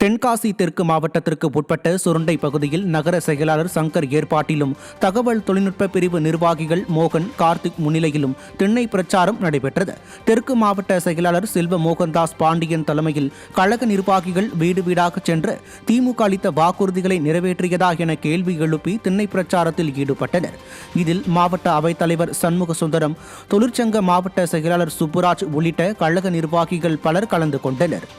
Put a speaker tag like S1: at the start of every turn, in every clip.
S1: தென்காசி தெற்கு மாவட்டத்திற்கு உட்பட்ட சுருண்டை பகுதியில் நகர செயலாளர் சங்கர் ஏற்பாட்டிலும் தகவல் தொழில்நுட்ப பிரிவு நிர்வாகிகள் மோகன் கார்த்திக் முன்னிலையிலும் திண்ணை பிரச்சாரம் நடைபெற்றது. தெற்கு மாவட்ட செயலாளர் செல்வ மோகன்தாஸ் பாண்டியன் தலைமையில் கழக நிர்வாகிகள் வீடு வீடாக சென்று திமுக அளித்த வாக்குறுதிகளை நிறைவேற்றியதா என கேள்வி எழுப்பி திண்ணை பிரச்சாரத்தில் ஈடுபட்டனர். இதில் மாவட்ட அவைத்தலைவர் சண்முக சுந்தரம், தொழிற்சங்க மாவட்ட செயலாளர் சுப்புராஜ் உள்ளிட்ட கழக நிர்வாகிகள் பலர் கலந்து கொண்டனர்.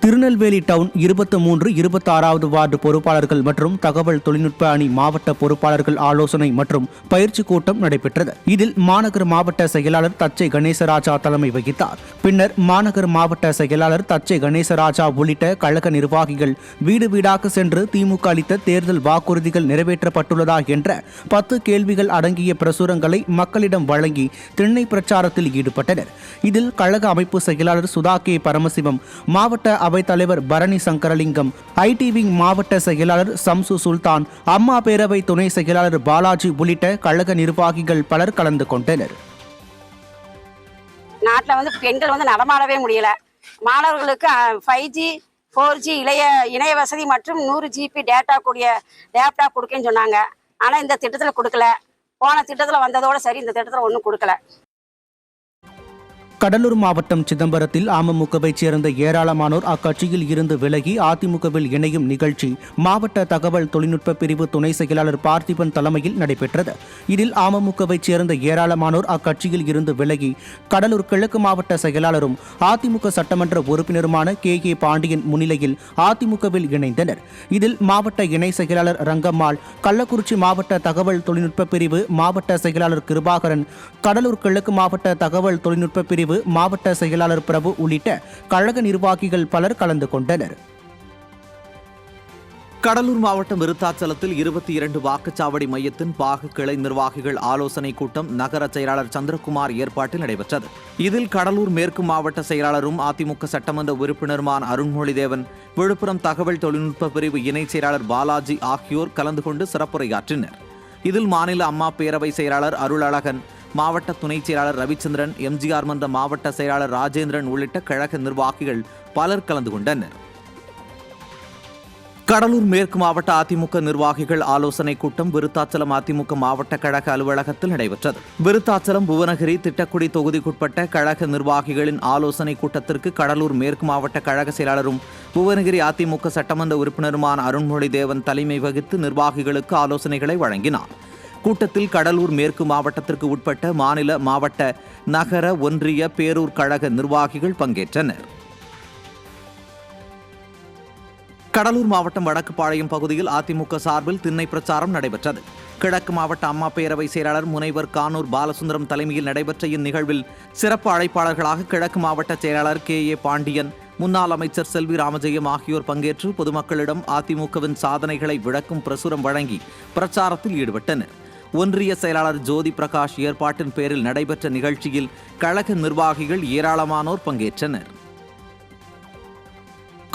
S1: திருநெல்வேலி டவுன் 23, 26வது வார்டு பொறுப்பாளர்கள் மற்றும் தகவல் தொழில்நுட்ப அணி மாவட்ட பொறுப்பாளர்கள் ஆலோசனை மற்றும் பயிற்சி கூட்டம் நடைபெற்றது. இதில் மாநகர மாவட்ட செயலாளர் தச்சை கணேசராஜா தலைமை வகித்தார். பின்னர் மாநகர மாவட்ட செயலாளர் தச்சை கணேசராஜா உள்ளிட்ட கழக நிர்வாகிகள் வீடு வீடாக சென்று திமுக அளித்த தேர்தல் வாக்குறுதிகள் நிறைவேற்றப்பட்டுள்ளதா என்ற 10 கேள்விகள் அடங்கிய பிரசுரங்களை மக்களிடம் வழங்கி திண்ணை பிரச்சாரத்தில் ஈடுபட்டனர். இதில் கழக அமைப்பு செயலாளர் சுதா கே பரமசிவம், மாவட்ட அவைத்தலைவர் பரணி சங்கரலிங்கம், ஐடி விங் மாவட்ட செயலாளர் சம்சு சுல்தான், அம்மா பேரவை துணை செயலாளர் பாலாஜி உள்ளிட்ட கழக நிர்வாகிகள் பலர் கலந்து கொண்டனர்.
S2: நாட்டில் பெண்கள் நடமாடவே முடியல. மாணவர்களுக்கு 5G 4G இணைய வசதி மற்றும் 100 GB டேட்டா கூடிய லேப்டாப் கொடுக்கன்னு சொன்னாங்க. ஆனால் இந்த திட்டத்தில் கொடுக்கல. போன திட்டத்தில் வந்ததோட சரி, இந்த திட்டத்தில் ஒன்றும் கொடுக்கல.
S1: கடலூர் மாவட்டம் சிதம்பரத்தில் அமமுகவைச் சேர்ந்த ஏராளமானோர் அக்கட்சியில் இருந்து விலகி அதிமுகவில் இணையும் நிகழ்ச்சி மாவட்ட தகவல் தொழில்நுட்ப பிரிவு துணை செயலாளர் பார்த்திபன் தலைமையில் நடைபெற்றது. இதில் அமமுகவைச் சேர்ந்த ஏராளமானோர் அக்கட்சியில் இருந்து விலகி கடலூர் கிழக்கு மாவட்ட செயலாளரும் அதிமுக சட்டமன்ற உறுப்பினருமான கே பாண்டியன் முன்னிலையில் அதிமுகவில் இணைந்தனர். இதில் மாவட்ட இணை செயலாளர் ரங்கம்மாள், கள்ளக்குறிச்சி மாவட்ட தகவல் தொழில்நுட்ப பிரிவு மாவட்ட செயலாளர் கிருபாகரன், கடலூர் கிழக்கு மாவட்ட தகவல் தொழில்நுட்ப பிரிவு மாவட்ட செயலாளர் பிரபு உள்ளிட்ட கழக நிர்வாகிகள் பலர் கலந்து கொண்டனர்.
S3: கடலூர் மாவட்டம் விருத்தாச்சலத்தில் 22 வாக்குச்சாவடி மையத்தின் பாக கிளை நிர்வாகிகள் ஆலோசனை கூட்டம் நகர செயலாளர் சந்திரகுமார் ஏற்பாட்டில் நடைபெற்றது. இதில் கடலூர் மேற்கு மாவட்ட செயலாளரும் அதிமுக சட்டமன்ற உறுப்பினருமான அருண்மொழிதேவன், விழுப்புரம் தகவல் தொழில்நுட்ப பிரிவு இணை செயலாளர் பாலாஜி ஆகியோர் கலந்து கொண்டு சிறப்புரையாற்றினர். இதில் மாநில அம்மா பேரவை செயலாளர் அருளழகன், மாவட்ட துணைச் செயலாளர் ரவிச்சந்திரன், எம்ஜிஆர் மன்ற மாவட்ட செயலாளர் ராஜேந்திரன் உள்ளிட்ட கழக நிர்வாகிகள் பலர் கலந்து கொண்டனர். கடலூர் மேற்கு மாவட்ட அதிமுக நிர்வாகிகள் ஆலோசனை கூட்டம் விருத்தாச்சலம் அதிமுக மாவட்ட கழக அலுவலகத்தில் நடைபெற்றது. விருத்தாச்சலம் புவனகிரி திட்டக்குடி தொகுதிக்குட்பட்ட கழக நிர்வாகிகளின் ஆலோசனை கூட்டத்திற்கு கடலூர் மேற்கு மாவட்ட கழக செயலாளரும் புவனகிரி அதிமுக சட்டமன்ற உறுப்பினருமான அருண்மொழிதேவன் தலைமை வகித்து நிர்வாகிகளுக்கு ஆலோசனைகளை வழங்கினார். கூட்டத்தில் கடலூர் மேற்கு மாவட்டத்திற்கு உட்பட்ட மாநில, மாவட்ட, நகர, ஒன்றிய, பேரூர் கழக நிர்வாகிகள் பங்கேற்றனர். கடலூர் மாவட்டம் வடக்குப்பாளையம் பகுதியில் அதிமுக சார்பில் திண்ணை பிரச்சாரம் நடைபெற்றது. கிழக்கு மாவட்ட அம்மா பேரவை செயலாளர் முனைவர் கானூர் பாலசுந்தரம் தலைமையில் நடைபெற்ற இந்நிகழ்வில் சிறப்பு அழைப்பாளர்களாக கிழக்கு மாவட்ட செயலாளர் கே பாண்டியன், முன்னாள் அமைச்சர் செல்வி ராமஜெயம் ஆகியோர் பங்கேற்று பொதுமக்களிடம் அதிமுகவின் சாதனைகளை விளக்கும் பிரசுரம் வழங்கி பிரச்சாரத்தில் ஈடுபட்டனர். ஒன்றிய செயலாளர் ஜோதி பிரகாஷ் ஏற்பாட்டின் பேரில் நடைபெற்ற நிகழ்ச்சியில் கழக நிர்வாகிகள் ஏராளமானோர் பங்கேற்றனர்.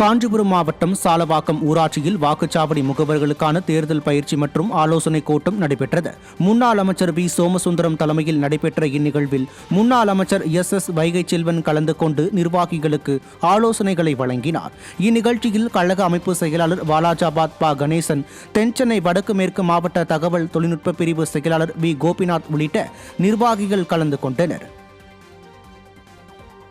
S1: காஞ்சிபுரம் மாவட்டம் சாலவாக்கம் ஊராட்சியில் வாக்குச்சாவடி முகவர்களுக்கான தேர்தல் பயிற்சி மற்றும் ஆலோசனை கூட்டம் நடைபெற்றது. முன்னாள் அமைச்சர் வி சோமசுந்தரம் தலைமையில் நடைபெற்ற இந்நிகழ்வில் முன்னாள் அமைச்சர் எஸ் வைகை செல்வன் கலந்து கொண்டு நிர்வாகிகளுக்கு ஆலோசனைகளை வழங்கினார். இந்நிகழ்ச்சியில் கழக அமைப்பு செயலாளர் வாலாஜாபாத் பா கணேசன், தென்சென்னை வடக்கு மேற்கு மாவட்ட தகவல் தொழில்நுட்ப பிரிவு செயலாளர் வி கோபிநாத் உள்ளிட்ட நிர்வாகிகள் கலந்து கொண்டனர்.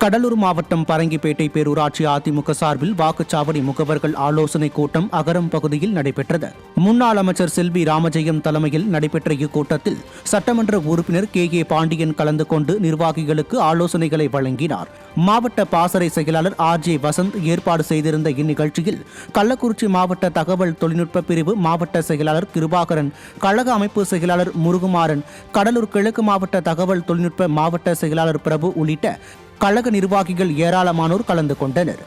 S1: கடலூர் மாவட்டம் பரங்கிப்பேட்டை பேரூராட்சி அதிமுக சார்பில் வாக்குச்சாவடி முகவர்கள் ஆலோசனை கூட்டம் அகரம் பகுதியில் நடைபெற்றது. முன்னாள் அமைச்சர் செல்வி ராமஜெயம் தலைமையில் நடைபெற்ற இக்கூட்டத்தில் சட்டமன்ற உறுப்பினர் கே பாண்டியன் கலந்து கொண்டு நிர்வாகிகளுக்கு ஆலோசனைகளை வழங்கினார். மாவட்ட பாசறை செயலாளர் RJ வசந்த் ஏற்பாடு செய்திருந்த இந்நிகழ்ச்சியில் கள்ளக்குறிச்சி மாவட்ட தகவல் தொழில்நுட்ப பிரிவு மாவட்ட செயலாளர் கிருபாகரன், கழக அமைப்பு செயலாளர் முருகுமாறன், கடலூர் கிழக்கு மாவட்ட தகவல் தொழில்நுட்ப மாவட்ட செயலாளர் பிரபு உள்ளிட்ட கழக நிர்வாகிகள் ஏராளமானோர் கலந்து கொண்டனர்.